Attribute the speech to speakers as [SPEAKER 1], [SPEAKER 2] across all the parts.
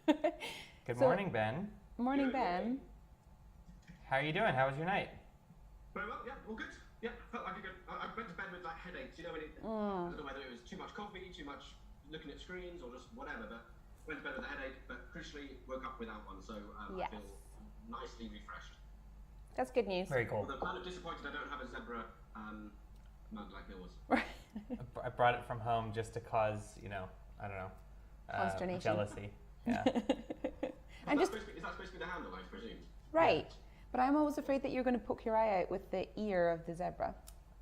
[SPEAKER 1] Good morning, Ben.
[SPEAKER 2] Morning, Ben.
[SPEAKER 1] How are you doing? How was your night?
[SPEAKER 3] Very well, yeah, all good. Yeah, felt like a good. I went to bed with like headaches, you know, when I don't know whether it was too much coffee, too much looking at screens, or just whatever, but went to bed with a headache, but crucially woke up without one, so
[SPEAKER 2] Yes.
[SPEAKER 3] I feel nicely refreshed.
[SPEAKER 2] That's good news.
[SPEAKER 1] Very cool.
[SPEAKER 3] Although kind of disappointed I don't have a zebra mug like yours.
[SPEAKER 1] I brought it from home just to cause, I don't know,
[SPEAKER 2] Consternation.
[SPEAKER 1] jealousy. Yeah.
[SPEAKER 3] Is that supposed to be the handle, I presumed?
[SPEAKER 2] Right. But I'm always afraid that you're going to poke your eye out with the ear of the zebra.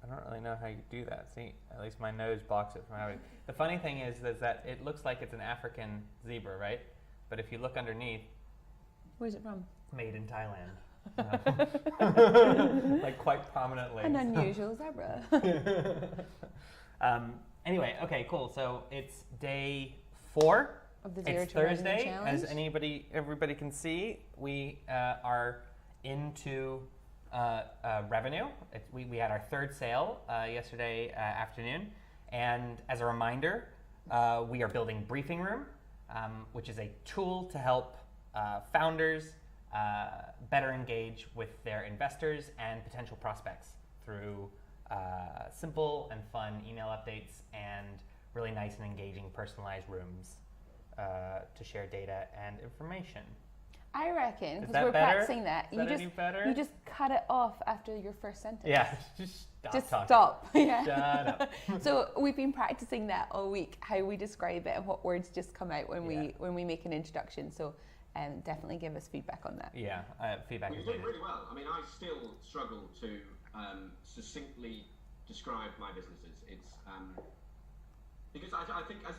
[SPEAKER 1] I don't really know how you do that. See, at least my nose blocks it from having. The funny thing is that it looks like it's an African zebra, right? But if you look underneath,
[SPEAKER 2] Where's it from?
[SPEAKER 1] made in Thailand. Like quite prominently.
[SPEAKER 2] An unusual zebra.
[SPEAKER 1] Anyway, okay, cool. So it's day 4
[SPEAKER 2] Of the Zero
[SPEAKER 1] it's
[SPEAKER 2] to Revenue
[SPEAKER 1] Thursday,
[SPEAKER 2] Challenge.
[SPEAKER 1] as everybody can see. We are into revenue. We had our third sale yesterday afternoon, and as a reminder, we are building Briefing Room, which is a tool to help founders better engage with their investors and potential prospects through simple and fun email updates and really nice and engaging personalized rooms to share data and information.
[SPEAKER 2] I reckon,
[SPEAKER 1] Is
[SPEAKER 2] because
[SPEAKER 1] that
[SPEAKER 2] we're
[SPEAKER 1] better?
[SPEAKER 2] practicing that,
[SPEAKER 1] Is that any better?
[SPEAKER 2] you just cut it off after your first sentence.
[SPEAKER 1] Yeah, just stop
[SPEAKER 2] Just
[SPEAKER 1] talking.
[SPEAKER 2] stop. Yeah.
[SPEAKER 1] Shut up.
[SPEAKER 2] So we've been practicing that all week, how we describe it and what words just come out when we make an introduction. So definitely give us feedback on that.
[SPEAKER 1] Yeah, feedback
[SPEAKER 3] Well,
[SPEAKER 1] is
[SPEAKER 3] you're doing
[SPEAKER 1] needed.
[SPEAKER 3] really well. I mean, I still struggle to succinctly describe my businesses. It's because I think as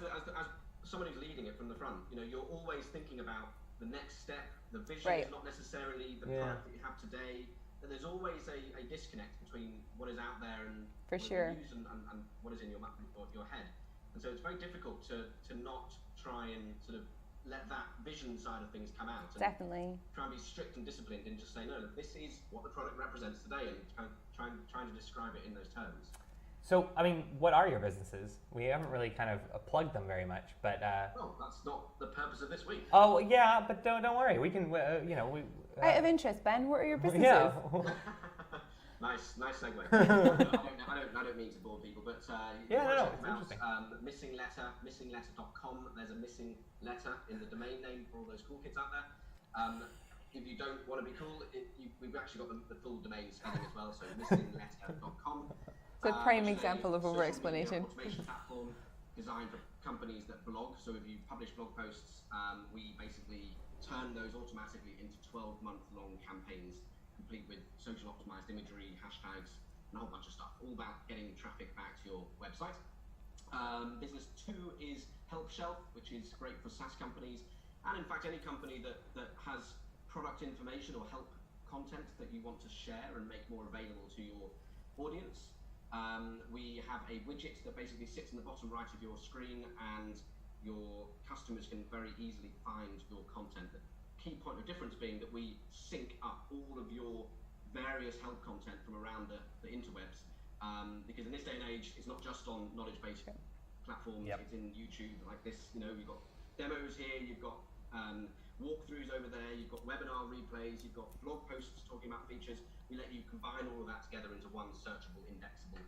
[SPEAKER 3] someone who's leading it from the front, you're always thinking about the next step. The vision
[SPEAKER 2] Right.
[SPEAKER 3] is not necessarily the product that you have today. And there's always a disconnect between what is out there and
[SPEAKER 2] For
[SPEAKER 3] what
[SPEAKER 2] sure.
[SPEAKER 3] you use and what is in your head. And so it's very difficult to not try and sort of let that vision side of things come out. And
[SPEAKER 2] Definitely.
[SPEAKER 3] try and be strict and disciplined and just say, no, this is what the product represents today, and trying to describe it in those terms.
[SPEAKER 1] So, I mean, what are your businesses? We haven't really kind of plugged them very much, but.
[SPEAKER 3] Well, that's not the purpose of this week.
[SPEAKER 1] Oh yeah, but don't worry. We can, we.
[SPEAKER 2] Out of interest, Ben, what are your businesses?
[SPEAKER 1] Yeah.
[SPEAKER 3] Nice segue. I don't mean to bore people, but
[SPEAKER 1] Yeah, no,
[SPEAKER 3] check
[SPEAKER 1] it's
[SPEAKER 3] them out.
[SPEAKER 1] interesting.
[SPEAKER 3] Missinglettr, missinglettr.com. There's a missing letter in the domain name for all those cool kids out there. If you don't want to be cool, we've actually got the full domain spelling as well, so missinglettr.com.
[SPEAKER 2] It's a prime
[SPEAKER 3] which is
[SPEAKER 2] example of
[SPEAKER 3] social
[SPEAKER 2] over-explanation.
[SPEAKER 3] media automation platform designed for companies that blog. So if you publish blog posts, we basically turn those automatically into 12-month-long campaigns, complete with social optimized imagery, hashtags, and a whole bunch of stuff, all about getting traffic back to your website. Business 2 is Help Shelf, which is great for SaaS companies, and in fact any company that has product information or help content that you want to share and make more available to your audience. We have a widget that basically sits in the bottom right of your screen, and your customers can very easily find your content. The key point of difference being that we sync up all of your various help content from around the interwebs, because in this day and age, it's not just on knowledge-based platforms.
[SPEAKER 1] Yep.
[SPEAKER 3] It's in YouTube like this. You've got demos here, you've got walkthroughs over there, you've got webinar replays, you've got blog posts talking about features. We let you combine all of that together into one searchable, indexable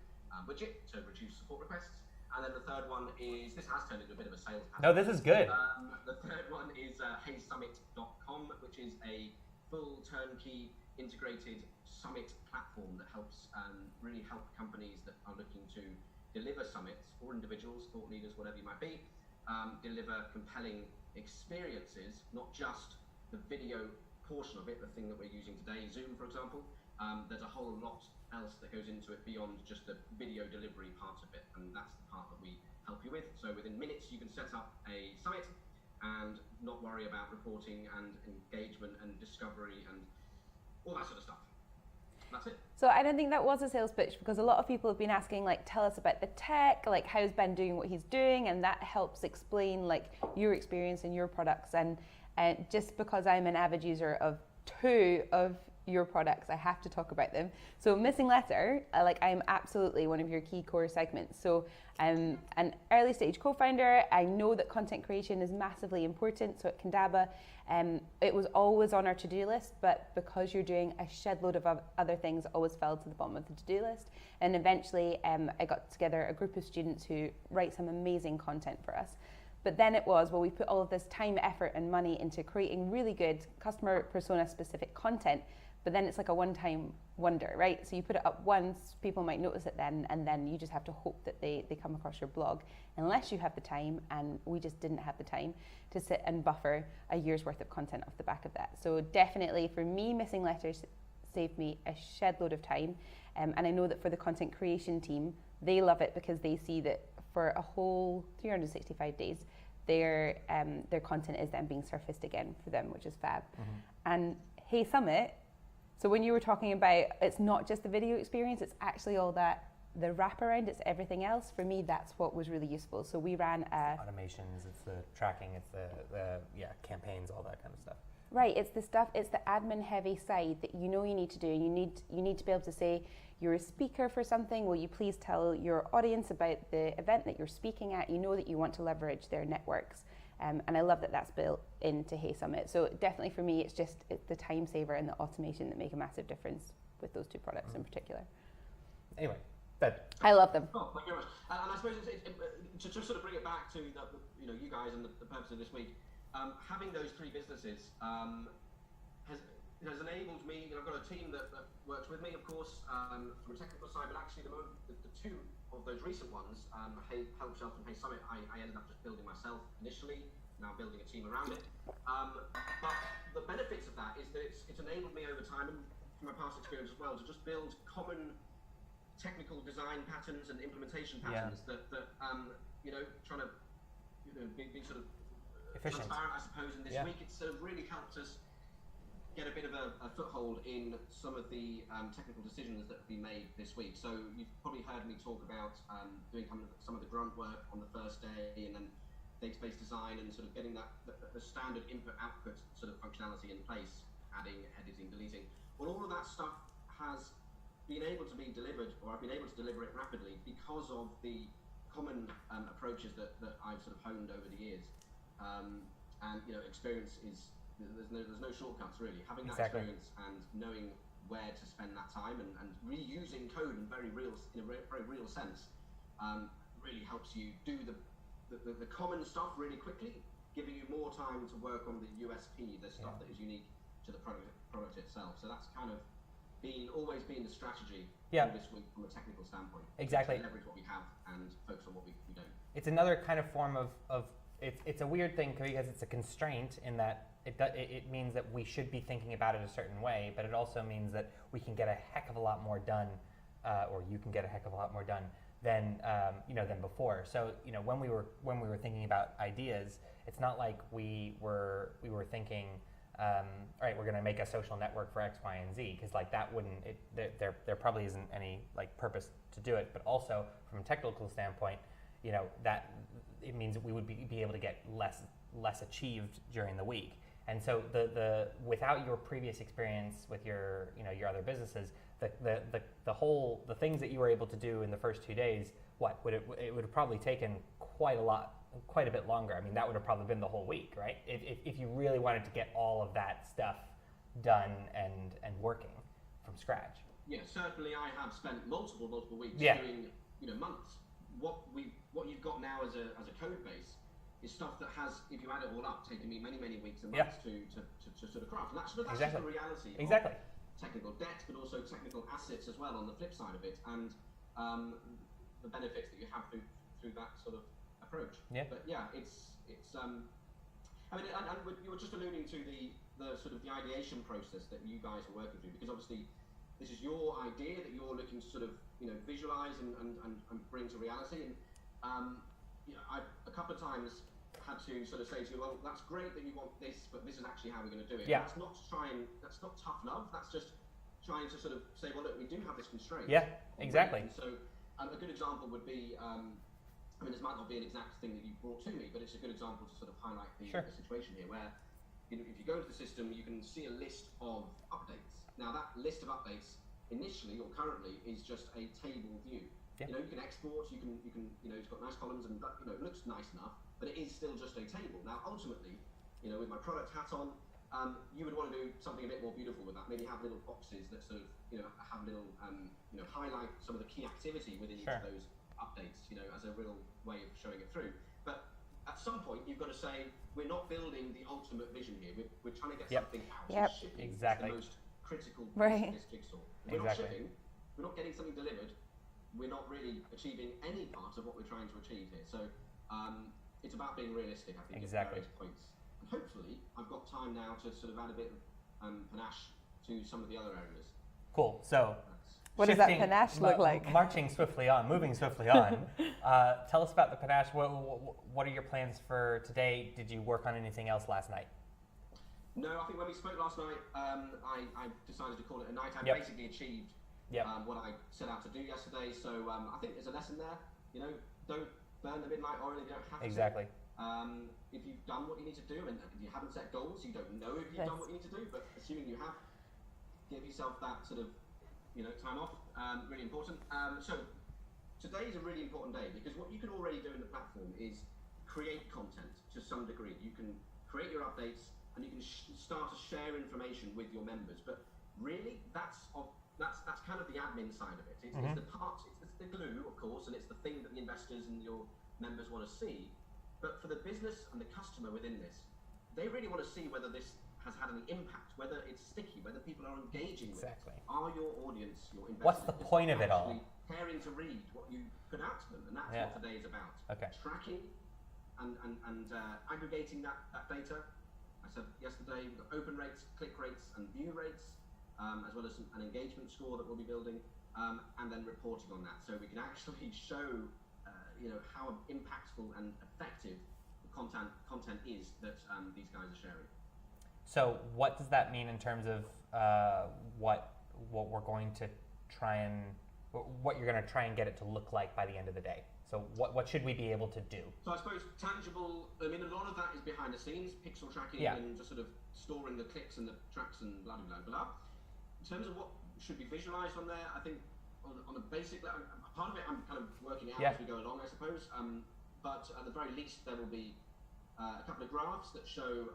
[SPEAKER 3] widget to reduce support requests. And then the third one is, this has turned into a bit of a sales pattern.
[SPEAKER 1] No, this is good.
[SPEAKER 3] The third one is heysummit.com, which is a full turnkey integrated summit platform that helps really help companies that are looking to deliver summits, or individuals, thought leaders, whatever you might be, deliver compelling experiences, not just the video portion of it, the thing that we're using today, Zoom, for example. There's a whole lot else that goes into it beyond just the video delivery part of it, and that's the part that we help you with. So within minutes, you can set up a summit and not worry about reporting and engagement and discovery and all that sort of stuff. That's it.
[SPEAKER 2] So I don't think that was a sales pitch, because a lot of people have been asking, like, tell us about the tech, like how's Ben doing what he's doing, and that helps explain like your experience and your products. And just because I'm an avid user of 2 of your products, I have to talk about them. So Missinglettr, I am absolutely one of your key core segments. So I'm an early stage co-founder. I know that content creation is massively important. So at Condaba, it was always on our to-do list, but because you're doing a shed load of other things, it always fell to the bottom of the to-do list. And eventually I got together a group of students who write some amazing content for us. But then it was, well, we put all of this time, effort, and money into creating really good customer persona specific content, but then it's like a one-time wonder, right? So you put it up once, people might notice it then, and then you just have to hope that they come across your blog, unless you have the time, and we just didn't have the time to sit and buffer a year's worth of content off the back of that. So definitely for me, Missinglettr saved me a shed load of time, and I know that for the content creation team, they love it because they see that for a whole 365 days, their content is then being surfaced again for them, which is fab. And Hey Summit, so when you were talking about it's not just the video experience, it's actually all that, the wraparound, it's everything else. For me, that's what was really useful. So we ran
[SPEAKER 1] automations, it's the tracking, it's the campaigns, all that kind of stuff.
[SPEAKER 2] Right, it's the stuff, it's the admin heavy side that you know you need to do. You need to be able to say, you're a speaker for something, will you please tell your audience about the event that you're speaking at? You know that you want to leverage their networks. And I love that that's built into Hey Summit. So definitely for me, it's the time saver and the automation that make a massive difference with those two products in particular.
[SPEAKER 1] Anyway,
[SPEAKER 2] I love them.
[SPEAKER 3] Oh, thank you very much. And I suppose to just sort of bring it back to you guys and the purpose of this week, having those three businesses has enabled me. I've got a team that works with me, of course, from a technical side, but actually the two of those recent ones, Help Shelf and Hey Summit, I ended up just building myself initially, now building a team around it. But the benefits of that is that it's enabled me over time, and from my past experience as well, to just build common technical design patterns and implementation patterns that trying to be sort of
[SPEAKER 1] efficient,
[SPEAKER 3] transparent, I suppose. And this week, it's sort of really helped us get a bit of a foothold in some of the technical decisions that have been made this week. So you've probably heard me talk about doing some of the grunt work on the first day, and then database design and sort of getting the standard input-output sort of functionality in place, adding, editing, deleting. Well, all of that stuff has been able to be delivered, or I've been able to deliver it rapidly because of the common approaches that I've sort of honed over the years. And experience is, there's no shortcuts really. Having that experience and knowing where to spend that time and reusing code in a very real sense really helps you do the common stuff really quickly, giving you more time to work on the USP, the stuff that is unique to the product itself. So that's kind of always been the strategy for this week from a technical standpoint.
[SPEAKER 1] Exactly.
[SPEAKER 3] To leverage what we have and focus on what we don't.
[SPEAKER 1] It's another kind of form of it's a weird thing because it's a constraint in that it means that we should be thinking about it a certain way, but it also means that we can get a heck of a lot more done, or you can get a heck of a lot more done than before. So when we were thinking about ideas, it's not like we were thinking, all right, we're going to make a social network for X, Y, and Z, because that wouldn't there probably isn't any purpose to do it. But also from a technical standpoint, that it means that we would be able to get less achieved during the week. And so the without your previous experience with your other businesses, the things that you were able to do in the first 2 days, it would have probably taken quite a bit longer. I mean, that would have probably been the whole week, right? If you really wanted to get all of that stuff done and working from scratch.
[SPEAKER 3] Yeah, certainly I have spent multiple weeks doing months. What you've got now as a code base is stuff that has, if you add it all up, taken me many weeks and months to sort of craft. And that's just the reality of technical debt, but also technical assets as well on the flip side of it, and the benefits that you have through that sort of approach. Yeah. But it's I mean, and you were just alluding to the sort of the ideation process that you guys are working through, because obviously this is your idea that you're looking to sort of visualize and bring to reality. And I've a couple of times had to sort of say to you, well, that's great that you want this, but this is actually how we're going to do it. Yeah. That's not tough love. That's just trying to sort of say, well, look, we do have this constraint.
[SPEAKER 1] Yeah, exactly.
[SPEAKER 3] And so a good example would be, I mean, this might not be an exact thing that you brought to me, but it's a good example to sort of highlight the situation here, where if you go into the system, you can see a list of updates. Now that list of updates initially or currently is just a table view.
[SPEAKER 1] Yep.
[SPEAKER 3] You can export, you can, it's got nice columns and it looks nice enough, but it is still just a table. Now ultimately, with my product hat on, you would want to do something a bit more beautiful with that. Maybe have little boxes that sort of, have little, highlight some of the key activity within each of those updates, as a real way of showing it through. But at some point, you've got to say, we're not building the ultimate vision here. We're trying to get something out. Shipping is the most critical piece of this jigsaw. If we're not shipping, we're not getting something delivered, we're not really achieving any part of what we're trying to achieve here. So it's about being realistic, I think, at various points. And hopefully, I've got time now to sort of add a bit of panache to some of the other areas.
[SPEAKER 1] Cool. So,
[SPEAKER 2] what does that panache look like?
[SPEAKER 1] Marching swiftly on, moving swiftly on. Tell us about the panache. What are your plans for today? Did you work on anything else last night?
[SPEAKER 3] No, I think when we spoke last night, I decided to call it a night. I basically achieved what I set out to do yesterday. So I think there's a lesson there. Don't burn the midnight oil if you don't have to.
[SPEAKER 1] Exactly.
[SPEAKER 3] If you've done what you need to do and you haven't set goals, you don't know if you've done what you need to do. But assuming you have, give yourself that sort of time off. Really important. So today is a really important day because what you can already do in the platform is create content to some degree. You can create your updates and you can start to share information with your members. But really, that's kind of the admin side of it. It's the part, it's the glue, of course, and it's the thing that the investors and your members want to see. But for the business and the customer within this, they really want to see whether this has had an impact, whether it's sticky, whether people are engaging with it. Are your audience, your investors,
[SPEAKER 1] what's the point of it all?
[SPEAKER 3] Caring to read what you put out to them, and that's what today is about. Tracking and aggregating that data. I said yesterday, we've got open rates, click rates, and view rates, as well as an engagement score that we'll be building, and then reporting on that, so we can actually show, how impactful and effective the content is that these guys are sharing.
[SPEAKER 1] So, what does that mean in terms of what we're going to try and what you're going to try and get it to look like by the end of the day? So what should we be able to do?
[SPEAKER 3] So I suppose tangible, a lot of that is behind the scenes, pixel tracking and just sort of storing the clicks and the tracks and blah, blah, blah, blah. In terms of what should be visualized on there, I think on a basic level, part of it I'm kind of working out as we go along, I suppose. But at the very least, there will be a couple of graphs that show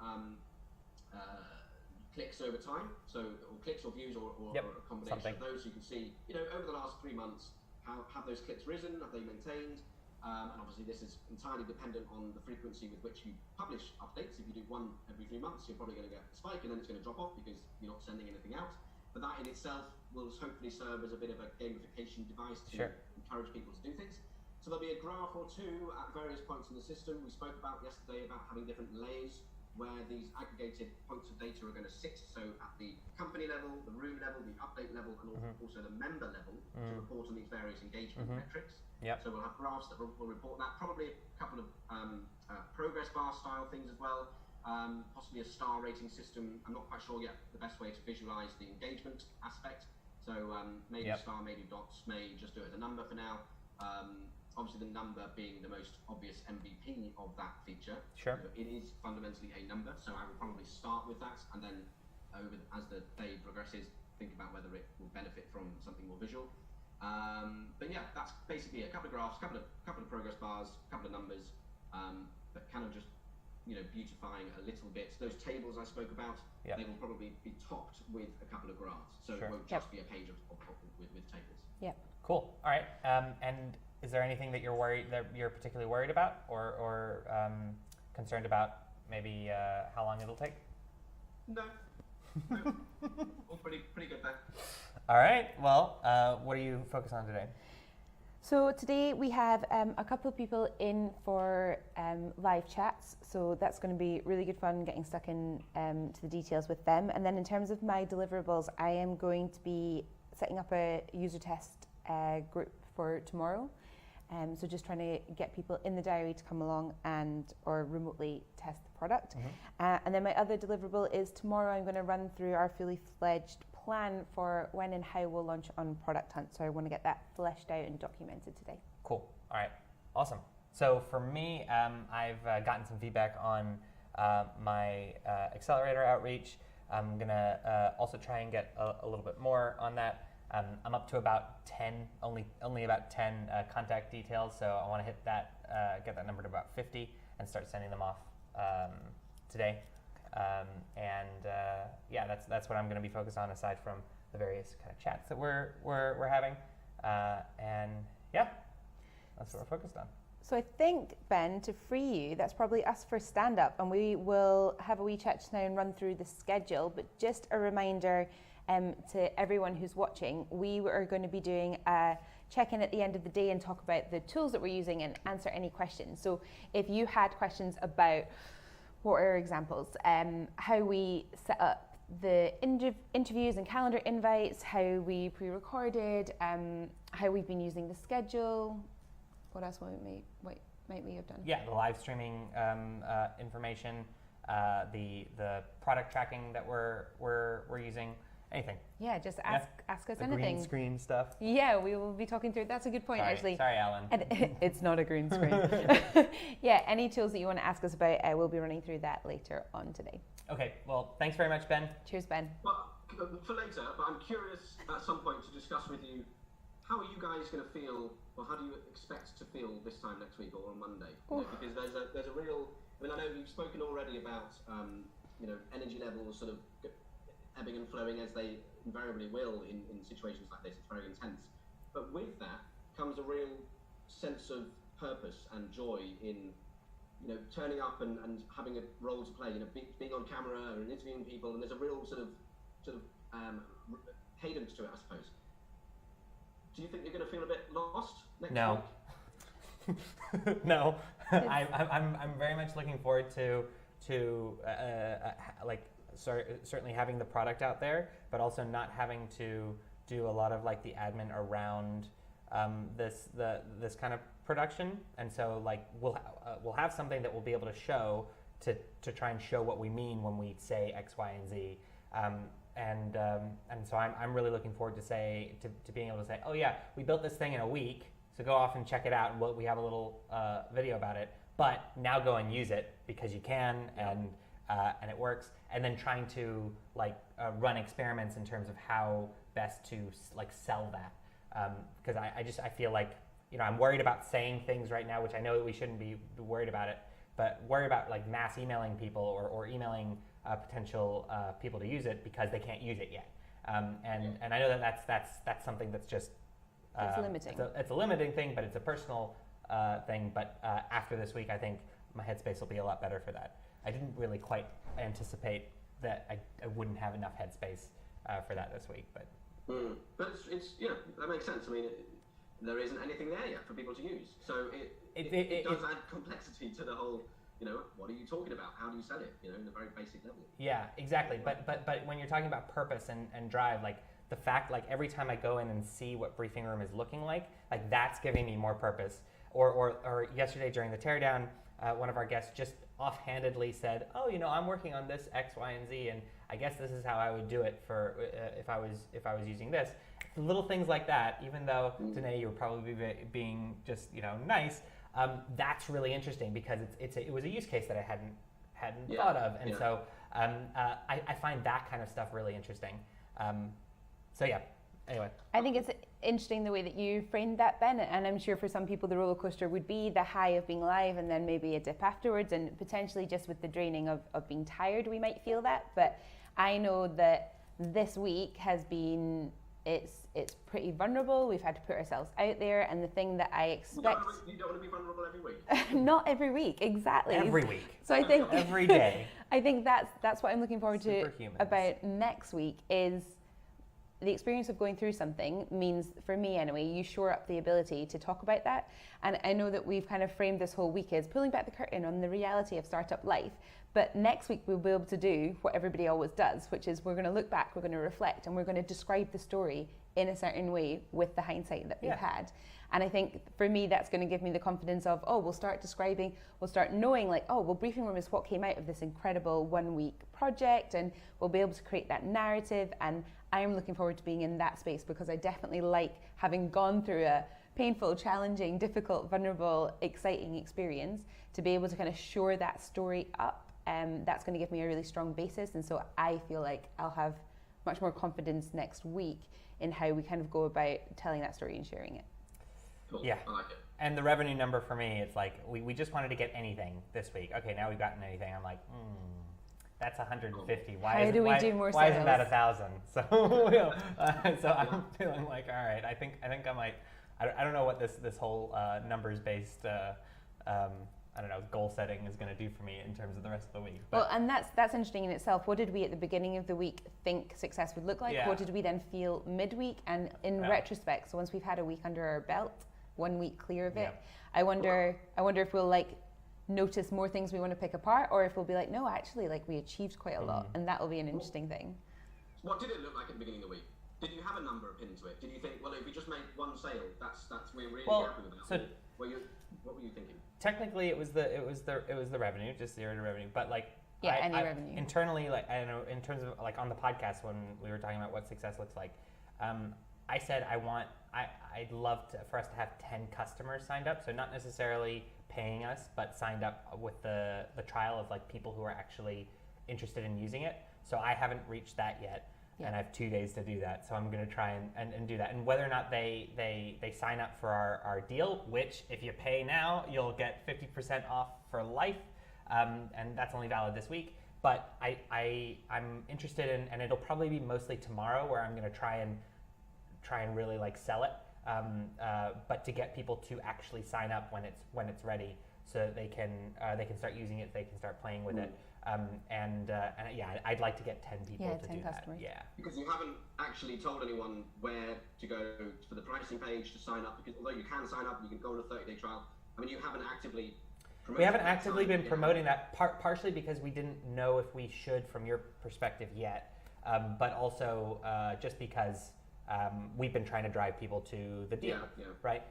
[SPEAKER 3] clicks over time, or clicks or views or a combination of those. So you can see, over the last 3 months, how have those clicks risen? Have they maintained? And obviously this is entirely dependent on the frequency with which you publish updates. If you do one every 3 months, you're probably going to get a spike and then it's going to drop off because you're not sending anything out. But that in itself will hopefully serve as a bit of a gamification device to encourage people to do things. So there'll be a graph or two at various points in the system. We spoke about yesterday about having different layers where these aggregated points of data are going to sit. So at the company level, the room level, the update level, and also the member level to report on these various engagement metrics. So we'll have graphs that will report that, probably a couple of progress bar style things as well, possibly a star rating system. I'm not quite sure yet the best way to visualize the engagement aspect. So maybe star, maybe dots, may just do it as a number for now. Obviously the number being the most obvious MVP of that feature. It is fundamentally a number, so I will probably start with that, and then as the day progresses, think about whether it will benefit from something more visual. But yeah, that's basically a couple of graphs, couple of progress bars, couple of numbers, but kind of just beautifying a little bit. Those tables I spoke about, they will probably be topped with a couple of graphs, so it won't just be a page with tables.
[SPEAKER 1] Cool. All right. And is there anything that you're particularly worried about or concerned about? Maybe how long it'll take?
[SPEAKER 3] No. All pretty good there.
[SPEAKER 1] All right. Well, what do you focus on today?
[SPEAKER 2] So today we have a couple of people in for live chats. So that's going to be really good fun getting stuck in to the details with them. And then in terms of my deliverables, I am going to be setting up a user test group for tomorrow. So just trying to get people in the diary to come along or remotely test the product. And then my other deliverable is tomorrow I'm going to run through our fully fledged plan for when and how we'll launch on Product Hunt. So I want to get that fleshed out and documented today.
[SPEAKER 1] Cool. All right. Awesome. So for me, I've gotten some feedback on my accelerator outreach. I'm gonna also try and get a little bit more on that. I'm up to about 10, only about 10 contact details, so I want to hit that, get that number to about 50, and start sending them off today. Yeah, that's what I'm going to be focused on, aside from the various kind of chats that we're having. And yeah, that's what we're focused on.
[SPEAKER 2] So I think, Ben, to free you, that's probably us for stand-up, and we will have a wee chat just now and run through the schedule. But just a reminder to everyone who's watching, we are going to be doing a check-in at the end of the day and talk about the tools that we're using and answer any questions. So if you had questions about, what are examples, how we set up the interviews and calendar invites, how we pre-recorded, how we've been using the schedule, what else might we have done?
[SPEAKER 1] Yeah, the live streaming information, the product tracking that we're using, anything.
[SPEAKER 2] Yeah, just ask us
[SPEAKER 1] the
[SPEAKER 2] anything.
[SPEAKER 1] Green screen stuff.
[SPEAKER 2] Yeah, we will be talking through. That's a good point, actually.
[SPEAKER 1] Sorry, Alan.
[SPEAKER 2] It's not a green screen. Yeah, any tools that you want to ask us about, we'll be running through that later on today.
[SPEAKER 1] Okay, well, thanks very much, Ben.
[SPEAKER 2] Cheers, Ben.
[SPEAKER 3] Well, for later, but I'm curious at some point to discuss with you, how are you guys going to feel, or how do you expect to feel this time next week or on Monday? You know, because there's a real, I mean, I know you've spoken already about, energy levels sort of ebbing and flowing as they invariably will in situations like this. It's very intense. But with that comes a real sense of purpose and joy in, turning up and having a role to play, being on camera and interviewing people, and there's a real sort of cadence to it, I suppose. Do you think you're going to feel a bit lost next week?
[SPEAKER 1] No. I'm very much looking forward to certainly having the product out there, but also not having to do a lot of like the admin around this kind of production. And so we'll have something that we'll be able to show to try and show what we mean when we say X, Y, and Z. And so I'm really looking forward to being able to say, oh yeah, we built this thing in a week, so go off and check it out, and we have a little video about it. But now go and use it because you can, and it works. And then trying to run experiments in terms of how best to sell that, because I feel like I'm worried about saying things right now, which I know that we shouldn't be worried about it, but worry about mass emailing people or emailing potential people to use it because they can't use it yet. And I know that that's something that's just
[SPEAKER 2] it's limiting.
[SPEAKER 1] It's a limiting thing, but it's a personal thing. But after this week, I think my headspace will be a lot better for that. I didn't really quite anticipate that I wouldn't have enough headspace for that this week, but.
[SPEAKER 3] But it's that makes sense. I mean, there isn't anything there yet for people to use, so it does add complexity to the whole. What are you talking about? How do you sell it? In a very basic level.
[SPEAKER 1] Yeah, exactly. But when you're talking about purpose and drive, the fact, every time I go in and see what Briefing Room is looking like that's giving me more purpose. Or yesterday during the teardown, one of our guests just offhandedly said, "Oh, I'm working on this X, Y, and Z, and I guess this is how I would do it for if I was using this." Little things like that. Even though Danae, you were probably being just nice. That's really interesting because it was a use case that I hadn't thought of, and so I find that kind of stuff really interesting. So yeah. Anyway,
[SPEAKER 2] I think it's interesting the way that you framed that, Ben, and I'm sure for some people the roller coaster would be the high of being live and then maybe a dip afterwards, and potentially just with the draining of being tired we might feel that. But I know that this week has been it's pretty vulnerable. We've had to put ourselves out there, and the thing that I expect...
[SPEAKER 3] You don't want to be vulnerable every week.
[SPEAKER 2] Not every week, exactly.
[SPEAKER 1] Every week.
[SPEAKER 2] So I think...
[SPEAKER 1] every day.
[SPEAKER 2] I think that's what I'm looking forward to about next week is the experience of going through something means, for me anyway, you shore up the ability to talk about that. And I know that we've kind of framed this whole week as pulling back the curtain on the reality of startup life. But next week we'll be able to do what everybody always does, which is we're going to look back, we're going to reflect, and we're going to describe the story in a certain way with the hindsight that we've had. And I think for me that's going to give me the confidence of, we'll start describing, we'll start knowing Briefing Room is what came out of this incredible 1 week project, and we'll be able to create that narrative. And I'm looking forward to being in that space because I definitely like having gone through a painful, challenging, difficult, vulnerable, exciting experience to be able to kind of shore that story up that's going to give me a really strong basis. And so I feel like I'll have much more confidence next week in how we kind of go about telling that story and sharing it.
[SPEAKER 3] Cool.
[SPEAKER 1] Yeah.
[SPEAKER 3] I like it.
[SPEAKER 1] And the revenue number for me, it's like, we just wanted to get anything this week. Okay, now we've gotten anything. I'm like, that's 150. Why
[SPEAKER 2] How do we do more
[SPEAKER 1] Why isn't that
[SPEAKER 2] sales?
[SPEAKER 1] 1,000? So I'm feeling like, all right, I think I might. I don't know what this whole numbers based I don't know, goal setting is going to do for me in terms of the rest of the week. But
[SPEAKER 2] well, and that's interesting in itself. What did we at the beginning of the week think success would look like?
[SPEAKER 1] Yeah.
[SPEAKER 2] What did we then feel midweek? And in retrospect, so once we've had a week under our belt, 1 week clear of it, I wonder if we'll like notice more things we want to pick apart, or if we'll be like, no, actually, like we achieved quite a lot, and that will be an interesting thing.
[SPEAKER 3] What did it look like at the beginning of the week? Did you have a number pinned to it? Did you think, well, if we just make one sale, that's we're really happy with that?
[SPEAKER 1] So
[SPEAKER 3] what were you thinking?
[SPEAKER 1] technically, it was the revenue, just zero to revenue. But like,
[SPEAKER 2] any revenue
[SPEAKER 1] internally, like I don't know, in terms of like on the podcast when we were talking about what success looks like, I said I'd love for us to have 10 customers signed up. So not necessarily paying us, but signed up with the trial of like people who are actually interested in using it. So I haven't reached that yet. And I have 2 days to do that, so I'm going to try and do that. And whether or not they sign up for our deal, which if you pay now, you'll get 50% off for life, and that's only valid this week. But I'm interested in, and it'll probably be mostly tomorrow, where I'm going to try and really like sell it, but to get people to actually sign up when it's ready, so that they can start using it, they can start playing with it. And I'd like to get 10 people to
[SPEAKER 2] 10
[SPEAKER 1] do
[SPEAKER 2] customers.
[SPEAKER 1] that. Yeah.
[SPEAKER 3] Because you haven't actually told anyone where to go for the pricing page to sign up, because although you can sign up, you can go on a 30-day trial. I mean, you haven't actively promoted
[SPEAKER 1] We haven't
[SPEAKER 3] that
[SPEAKER 1] actively
[SPEAKER 3] time,
[SPEAKER 1] been promoting that, partially because we didn't know if we should from your perspective yet, but also just because we've been trying to drive people to the deal, right?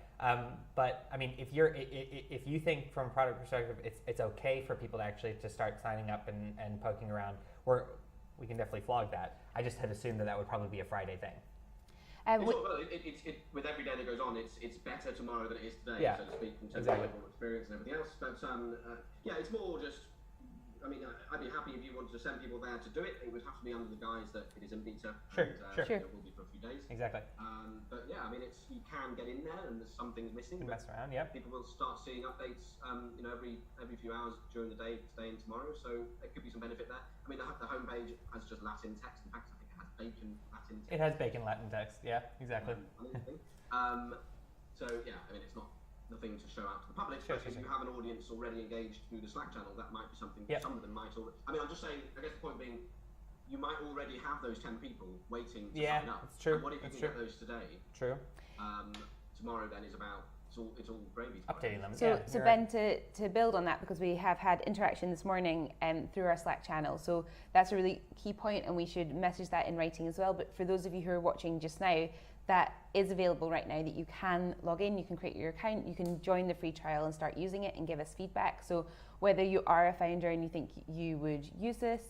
[SPEAKER 1] But I mean, if you think from a product perspective, it's okay for people to actually to start signing up and poking around, we can definitely flog that. I just had assumed that would probably be a Friday thing.
[SPEAKER 3] With every day that goes on, it's better tomorrow than it is today, so to speak, in terms of overall experience and everything else. But it's more just. I mean, I'd be happy if you wanted to send people there to do it. It would have to be under the guise that it is in beta.
[SPEAKER 1] Sure.
[SPEAKER 3] It will be for a few days.
[SPEAKER 1] Exactly.
[SPEAKER 3] But yeah, I mean, you can get in there, and there's some things missing.
[SPEAKER 1] You can mess around. Yep.
[SPEAKER 3] People will start seeing updates, every few hours during the day, today and tomorrow. So there could be some benefit there. I mean, the homepage has just Latin text. In fact, I think it has bacon Latin text.
[SPEAKER 1] It has bacon Latin text. Yeah, exactly.
[SPEAKER 3] So yeah, I mean, it's not the thing to show out to the public.
[SPEAKER 1] Sure.
[SPEAKER 3] If you have an audience already engaged through the Slack channel, that might be something. Some of them might already. I mean, I'm just saying. I guess the point being, you might already have those 10 people waiting to sign up.
[SPEAKER 1] It's true.
[SPEAKER 3] And what if you can get those today?
[SPEAKER 1] True.
[SPEAKER 3] Tomorrow then is about it's all gravy.
[SPEAKER 1] Updating them.
[SPEAKER 2] So Ben, to build on that, because we have had interaction this morning through our Slack channel, so that's a really key point, and we should message that in writing as well. But for those of you who are watching just now, that is available right now, that you can log in, you can create your account, you can join the free trial and start using it and give us feedback. So whether you are a founder and you think you would use this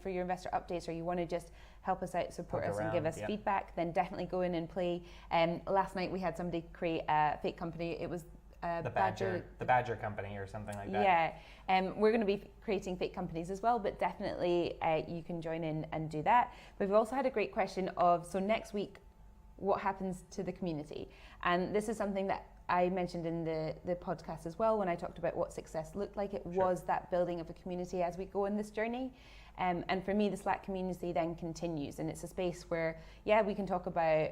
[SPEAKER 2] for your investor updates, or you want to just help us out, support us and give us feedback, then definitely go in and play. Last night we had somebody create a fake company. It was
[SPEAKER 1] the Badger company or something like that.
[SPEAKER 2] Yeah, we're going to be creating fake companies as well, but definitely you can join in and do that. But we've also had a great question of, so next week, what happens to the community? And this is something that I mentioned in the podcast as well when I talked about what success looked like. It was that building of a community as we go in this journey. And for me, the Slack community then continues, and it's a space where, we can talk about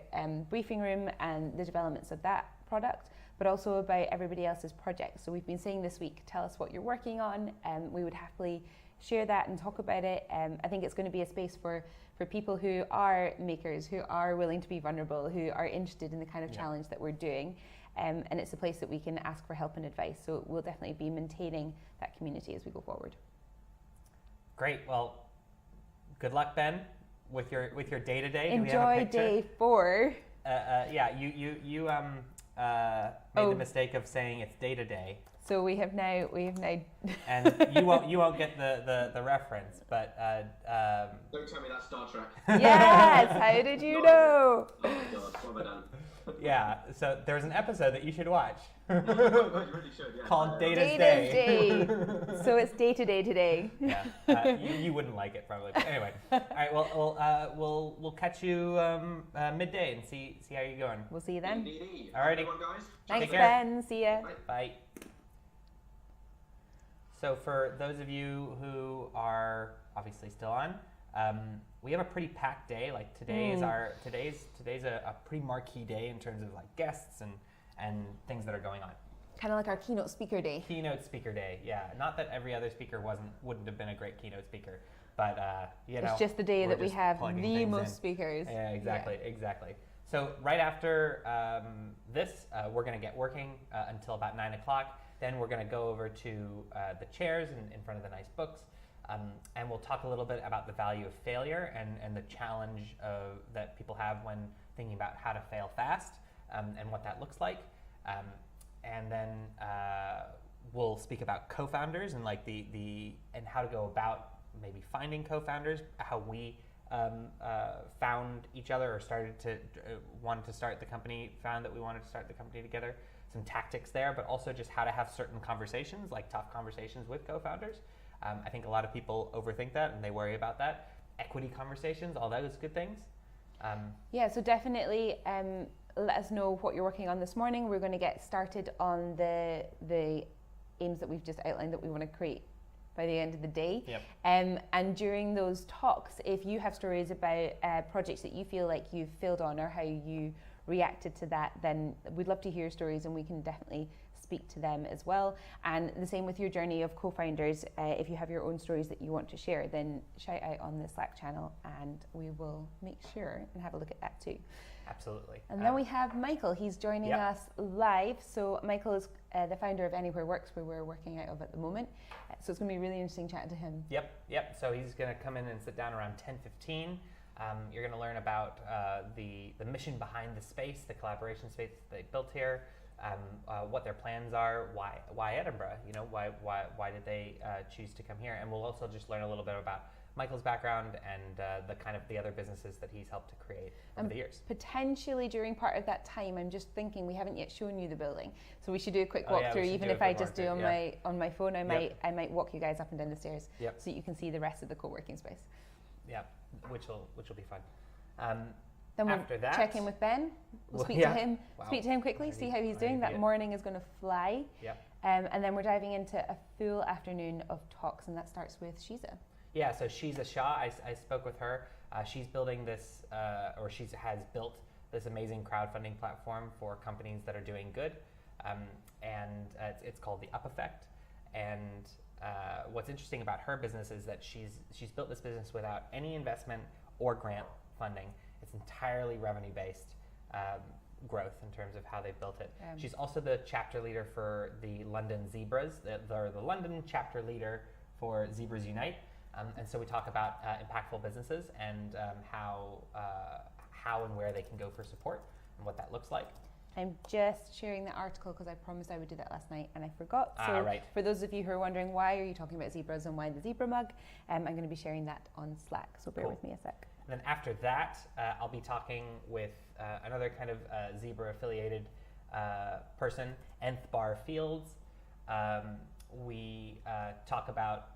[SPEAKER 2] Briefing Room and the developments of that product, but also about everybody else's projects. So we've been saying this week, tell us what you're working on, and we would happily share that and talk about it. I think it's going to be a space for people who are makers, who are willing to be vulnerable, who are interested in the kind of challenge that we're doing. And it's a place that we can ask for help and advice. So we'll definitely be maintaining that community as we go forward.
[SPEAKER 1] Great. Well, good luck, Ben, with your day-to-day.
[SPEAKER 2] Enjoy day 4.
[SPEAKER 1] You made the mistake of saying it's day-to-day.
[SPEAKER 2] So we have now,
[SPEAKER 1] and you won't get the reference, but
[SPEAKER 3] don't tell me that's Star Trek.
[SPEAKER 2] Yes. How did you know?
[SPEAKER 3] Oh God, what have I done?
[SPEAKER 1] Yeah, so there's an episode that you should watch
[SPEAKER 3] You really should, yeah.
[SPEAKER 1] called Data's
[SPEAKER 2] Data's
[SPEAKER 1] Day.
[SPEAKER 2] So it's day to day today.
[SPEAKER 1] Yeah, you wouldn't like it probably. But anyway, all right. Well, we'll catch you midday and see how you're going.
[SPEAKER 2] We'll see you then.
[SPEAKER 3] Indeed.
[SPEAKER 1] Alrighty.
[SPEAKER 3] Everyone, guys.
[SPEAKER 2] Thanks,
[SPEAKER 1] Take care.
[SPEAKER 2] Ben. See ya.
[SPEAKER 3] Bye.
[SPEAKER 1] Bye. So for those of you who are obviously still on, we have a pretty packed day. Like today's a pretty marquee day in terms of like guests and things that are going on.
[SPEAKER 2] Kind of like our keynote speaker day.
[SPEAKER 1] Keynote speaker day, yeah. Not that every other speaker wouldn't have been a great keynote speaker, but
[SPEAKER 2] it's just the day
[SPEAKER 1] we're
[SPEAKER 2] that we
[SPEAKER 1] just
[SPEAKER 2] have
[SPEAKER 1] plugging
[SPEAKER 2] the
[SPEAKER 1] things
[SPEAKER 2] most
[SPEAKER 1] in.
[SPEAKER 2] speakers.
[SPEAKER 1] Yeah, exactly. So right after this, we're going to get working until about 9 o'clock. Then we're going to go over to the chairs in front of the nice books, and we'll talk a little bit about the value of failure and the challenge that people have when thinking about how to fail fast and what that looks like. And then we'll speak about co-founders and like and how to go about maybe finding co-founders, how we found each other or started to wanted to start the company, found that we wanted to start the company together. Some tactics there, but also just how to have certain conversations, like tough conversations with co-founders. I think a lot of people overthink that and they worry about that. Equity conversations, all those good things.
[SPEAKER 2] Yeah, so definitely let us know what you're working on this morning. We're going to get started on the aims that we've just outlined that we want to create by the end of the day.
[SPEAKER 1] Yep.
[SPEAKER 2] And during those talks, if you have stories about projects that you feel like you've failed on or how you reacted to that, then we'd love to hear stories and we can definitely speak to them as well. And the same with your journey of co-founders. If you have your own stories that you want to share, then shout out on the Slack channel and we will make sure and have a look at that too.
[SPEAKER 1] Absolutely.
[SPEAKER 2] And then we have Michael. He's joining us live. So Michael is the founder of Anywhere Works, where we're working out of at the moment. So it's going to be really interesting chatting to him.
[SPEAKER 1] Yep. So he's going to come in and sit down around 10:15. You're going to learn about the mission behind the space, the collaboration space that they built here, what their plans are, why Edinburgh, why did they choose to come here, and we'll also just learn a little bit about Michael's background and the kind of the other businesses that he's helped to create over the years.
[SPEAKER 2] Potentially during part of that time, I'm just thinking we haven't yet shown you the building, so we should do a quick walkthrough. Even if I just do on my phone, I might walk you guys up and down the stairs so you can see the rest of the co-working space.
[SPEAKER 1] Yeah, which will be fun.
[SPEAKER 2] Then we'll
[SPEAKER 1] after that,
[SPEAKER 2] check in with Ben. We'll speak to him. Speak to him quickly, see how he's doing. That morning is going to fly. And then we're diving into a full afternoon of talks, and that starts with Shiza.
[SPEAKER 1] Yeah, so Shiza Shah, I spoke with her. She's building this, or she has built this amazing crowdfunding platform for companies that are doing good, and it's called the Up Effect. And what's interesting about her business is that she's built this business without any investment or grant funding. It's entirely revenue-based growth in terms of how they built it. She's also the chapter leader for the London Zebras. They're the London chapter leader for Zebras Unite. And so we talk about impactful businesses and how and where they can go for support and what that looks like.
[SPEAKER 2] I'm just sharing the article because I promised I would do that last night and I forgot. So
[SPEAKER 1] right.
[SPEAKER 2] For those of you who are wondering why are you talking about zebras and why the zebra mug, I'm going to be sharing that on Slack. So bear with me a sec.
[SPEAKER 1] And then after that, I'll be talking with another kind of zebra affiliated person, Nth Bar Fields. We talk about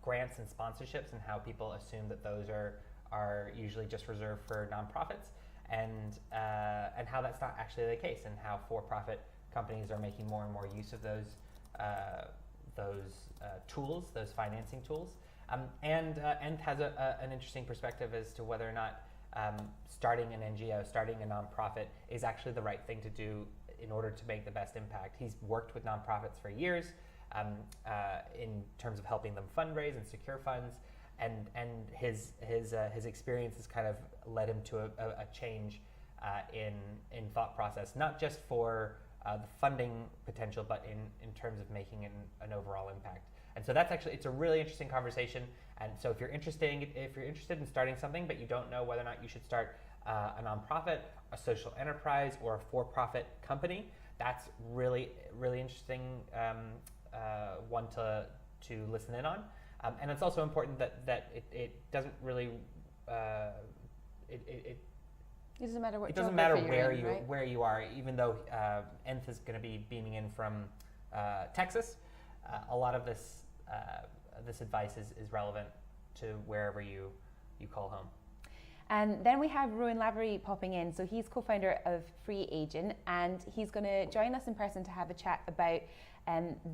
[SPEAKER 1] grants and sponsorships and how people assume that those are usually just reserved for nonprofits, and how that's not actually the case, and how for-profit companies are making more and more use of those tools, those financing tools, and has an interesting perspective as to whether or not starting an NGO, starting a nonprofit is actually the right thing to do in order to make the best impact. He's worked with nonprofits for years. In terms of helping them fundraise and secure funds, and his experience has kind of led him to a change in thought process, not just for the funding potential, but in terms of making an overall impact. And so it's a really interesting conversation. And so if you're interested in starting something, but you don't know whether or not you should start a nonprofit, a social enterprise, or a for-profit company, that's really interesting. One to listen in on, and it's also important that it doesn't really
[SPEAKER 2] It doesn't matter what.
[SPEAKER 1] It doesn't matter
[SPEAKER 2] where you're in, right?
[SPEAKER 1] where you are, even though Nth is going to be beaming in from Texas. A lot of this advice is relevant to wherever you call home.
[SPEAKER 2] And then we have Rowan Lavery popping in. So he's co-founder of Free Agent, and he's going to join us in person to have a chat about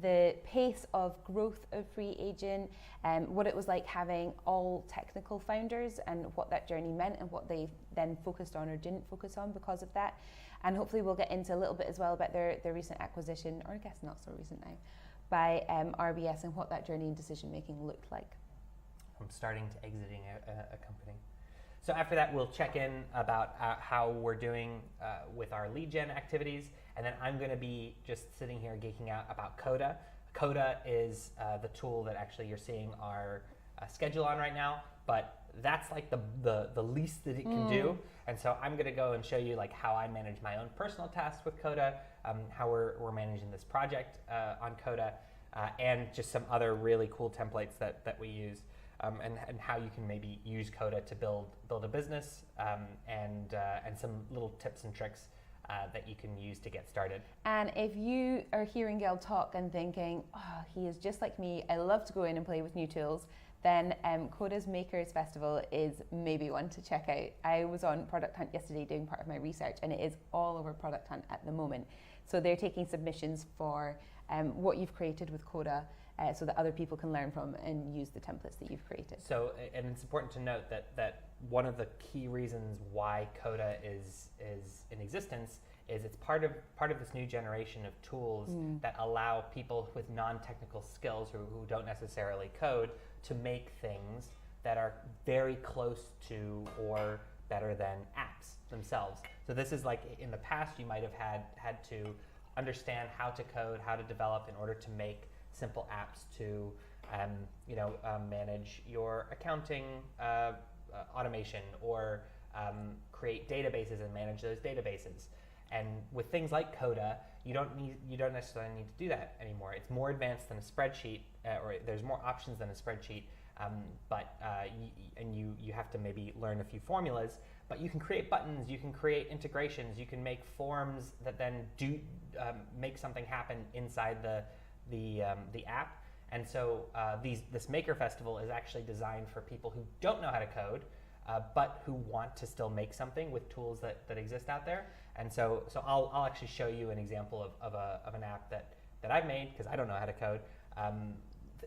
[SPEAKER 2] the pace of growth of Free Agent, what it was like having all technical founders and what that journey meant and what they then focused on or didn't focus on because of that. And hopefully we'll get into a little bit as well about their recent acquisition, or I guess not so recent now, by RBS, and what that journey and decision making looked like.
[SPEAKER 1] From starting to exiting a company. So after that, we'll check in about how we're doing with our lead gen activities, and then I'm going to be just sitting here geeking out about Coda. Coda is the tool that actually you're seeing our schedule on right now, but that's like the least that it can do. And so I'm going to go and show you like how I manage my own personal tasks with Coda, how we're managing this project on Coda, and just some other really cool templates that we use. And how you can maybe use Coda to build a business, and some little tips and tricks that you can use to get started.
[SPEAKER 2] And if you are hearing Gail talk and thinking, oh, he is just like me, I love to go in and play with new tools, then Coda's Makers Festival is maybe one to check out. I was on Product Hunt yesterday doing part of my research, and it is all over Product Hunt at the moment. So they're taking submissions for what you've created with Coda, so that other people can learn from and use the templates that you've created.
[SPEAKER 1] So, and it's important to note that one of the key reasons why Coda is in existence is it's part of this new generation of tools that allow people with non-technical skills who don't necessarily code to make things that are very close to or better than apps themselves. So this is like, in the past you might have had to understand how to code, how to develop in order to make simple apps to manage your accounting automation, or create databases and manage those databases. And with things like Coda, you don't necessarily need to do that anymore. It's more advanced than a spreadsheet, or there's more options than a spreadsheet. But you have to maybe learn a few formulas. But you can create buttons, you can create integrations, you can make forms that then do make something happen inside the app. And so this Maker Festival is actually designed for people who don't know how to code, but who want to still make something with tools that exist out there. And so I'll actually show you an example of an app that I've made, because I don't know how to code,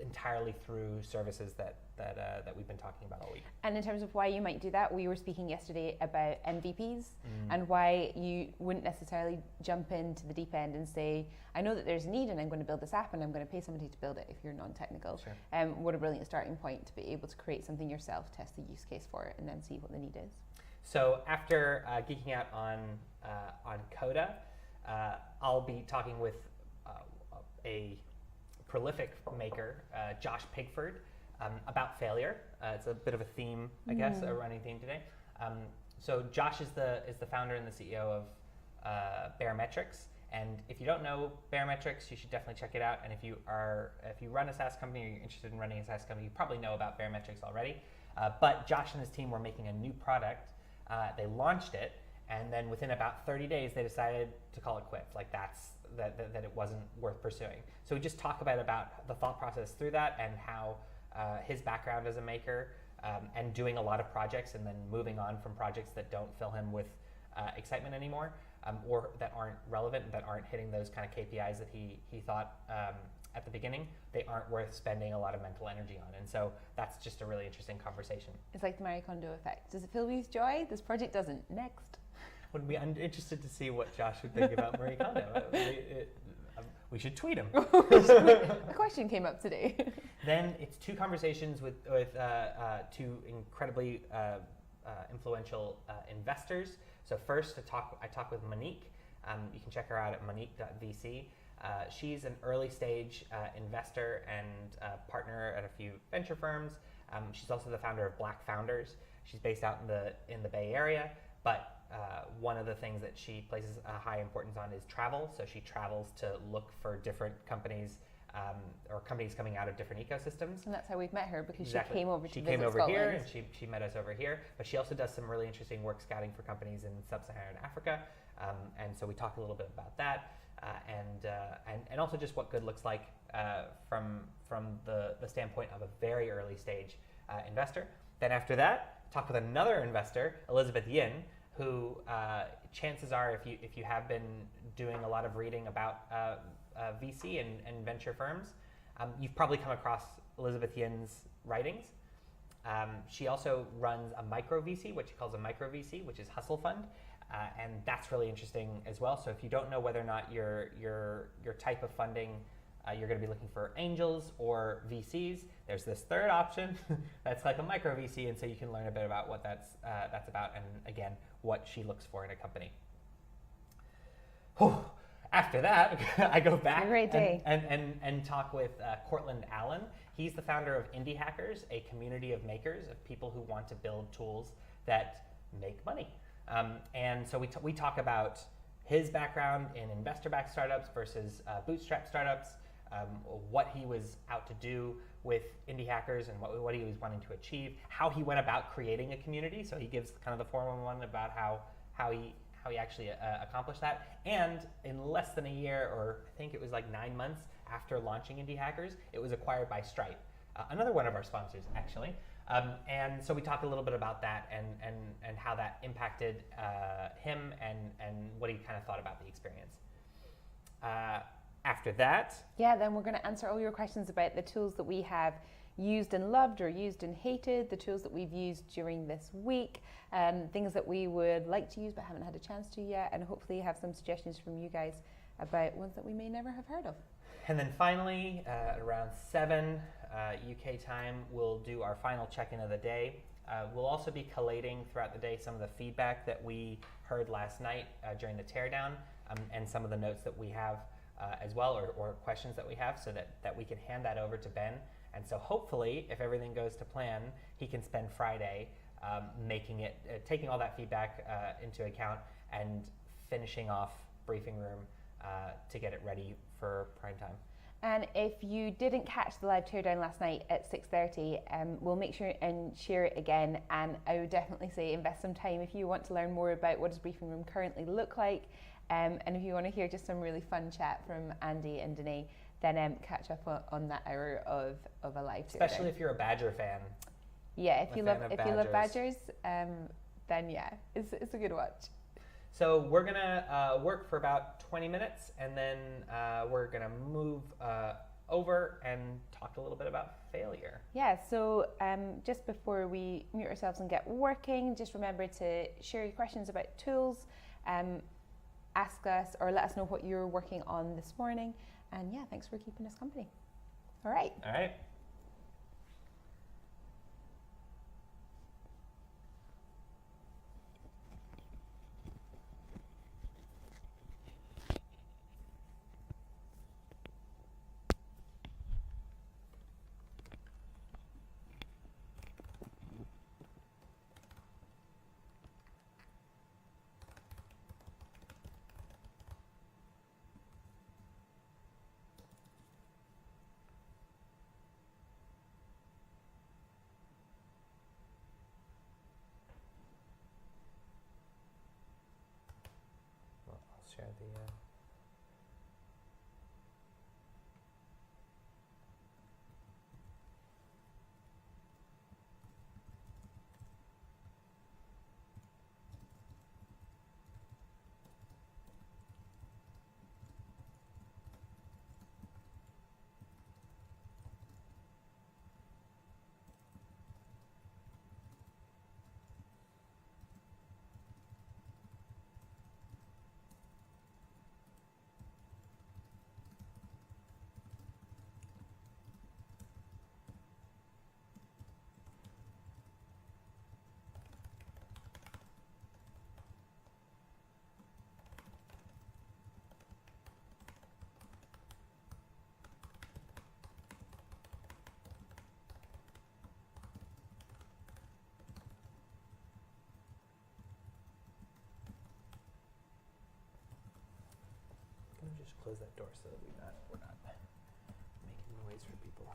[SPEAKER 1] entirely through services that we've been talking about all week.
[SPEAKER 2] And in terms of why you might do that, we were speaking yesterday about MVPs and why you wouldn't necessarily jump into the deep end and say, I know that there's a need and I'm going to build this app and I'm going to pay somebody to build it if you're non-technical.
[SPEAKER 1] Sure.
[SPEAKER 2] What a brilliant starting point to be able to create something yourself, test the use case for it, and then see what the need is.
[SPEAKER 1] So after geeking out on Coda, I'll be talking with a prolific maker, Josh Pigford, about failure. It's a bit of a theme, I guess, a running theme today. So Josh is the founder and the CEO of Baremetrics. And if you don't know Baremetrics, you should definitely check it out. And if you run a SaaS company or you're interested in running a SaaS company, you probably know about Baremetrics already. But Josh and his team were making a new product. They launched it, and then within about 30 days, they decided to call it quits. Like that it wasn't worth pursuing. So we just talk about the thought process through that, and how his background as a maker, and doing a lot of projects and then moving on from projects that don't fill him with excitement anymore, or that aren't relevant, that aren't hitting those kind of KPIs that he thought at the beginning, they aren't worth spending a lot of mental energy on. And so that's just a really interesting conversation.
[SPEAKER 2] It's like the Marie Kondo effect. Does it fill me with joy? This project doesn't. Next.
[SPEAKER 1] I'm interested to see what Josh would think about Marie Kondo. We should tweet him.
[SPEAKER 2] A question came up today.
[SPEAKER 1] Then it's two conversations with two incredibly influential investors. So first, I talk with Monique. You can check her out at monique.vc. She's an early stage investor and partner at a few venture firms. She's also the founder of Black Founders. She's based out in the Bay Area, but one of the things that she places a high importance on is travel. So she travels to look for different companies or companies coming out of different ecosystems.
[SPEAKER 2] And that's how we've met her, because
[SPEAKER 1] Exactly.
[SPEAKER 2] she came over to
[SPEAKER 1] She
[SPEAKER 2] visit
[SPEAKER 1] came over
[SPEAKER 2] Scotland.
[SPEAKER 1] here, and she met us over here. But she also does some really interesting work scouting for companies in sub-Saharan Africa, and so we talk a little bit about that, and also just what good looks like from the standpoint of a very early stage investor. Then after that, talk with another investor, Elizabeth Yin, who chances are, if you have been doing a lot of reading about VC and venture firms, you've probably come across Elizabeth Yin's writings. She also runs a micro VC, what she calls a micro VC, which is Hustle Fund, and that's really interesting as well. So if you don't know whether or not your type of funding, you're going to be looking for angels or VCs, there's this third option that's like a micro VC, and so you can learn a bit about what that's about, and again, what she looks for in a company. Whew. After that, I go back and talk with Cortland Allen. He's the founder of Indie Hackers, a community of makers, of people who want to build tools that make money. And so we talk about his background in investor-backed startups versus bootstrap startups, what he was out to do with Indie Hackers and what he was wanting to achieve, how he went about creating a community. So he gives kind of the 411 about how he actually accomplished that. And in less than a year, or I think it was like 9 months after launching Indie Hackers, it was acquired by Stripe, another one of our sponsors, actually. And so we talk a little bit about that and how that impacted him and what he kind of thought about the experience. After that...
[SPEAKER 2] Yeah, then we're going to answer all your questions about the tools that we have used and loved or used and hated, the tools that we've used during this week, things that we would like to use but haven't had a chance to yet, and hopefully have some suggestions from you guys about ones that we may never have heard of.
[SPEAKER 1] And then finally, at around 7 UK time, we'll do our final check-in of the day. We'll also be collating throughout the day some of the feedback that we heard last night during the teardown, and some of the notes that we have as well, or questions that we have, so that we can hand that over to Ben. And so hopefully, if everything goes to plan, he can spend Friday taking all that feedback into account and finishing off Briefing Room to get it ready for prime time.
[SPEAKER 2] And if you didn't catch the live teardown last night at 6:30, we'll make sure and share it again. And I would definitely say invest some time if you want to learn more about what does Briefing Room currently look like. And if you want to hear just some really fun chat from Andy and Danae, then catch up on that hour of a live teardown.
[SPEAKER 1] Especially if you're a Badger fan.
[SPEAKER 2] Yeah, if you love Badgers, then yeah, it's a good watch.
[SPEAKER 1] So we're gonna work for about 20 minutes, and then we're gonna move over and talk a little bit about failure.
[SPEAKER 2] Yeah, so just before we mute ourselves and get working, just remember to share your questions about tools, ask us or let us know what you're working on this morning. And yeah, thanks for keeping us company. All right.
[SPEAKER 1] All right. Share the just close that door so that we're not ways for people.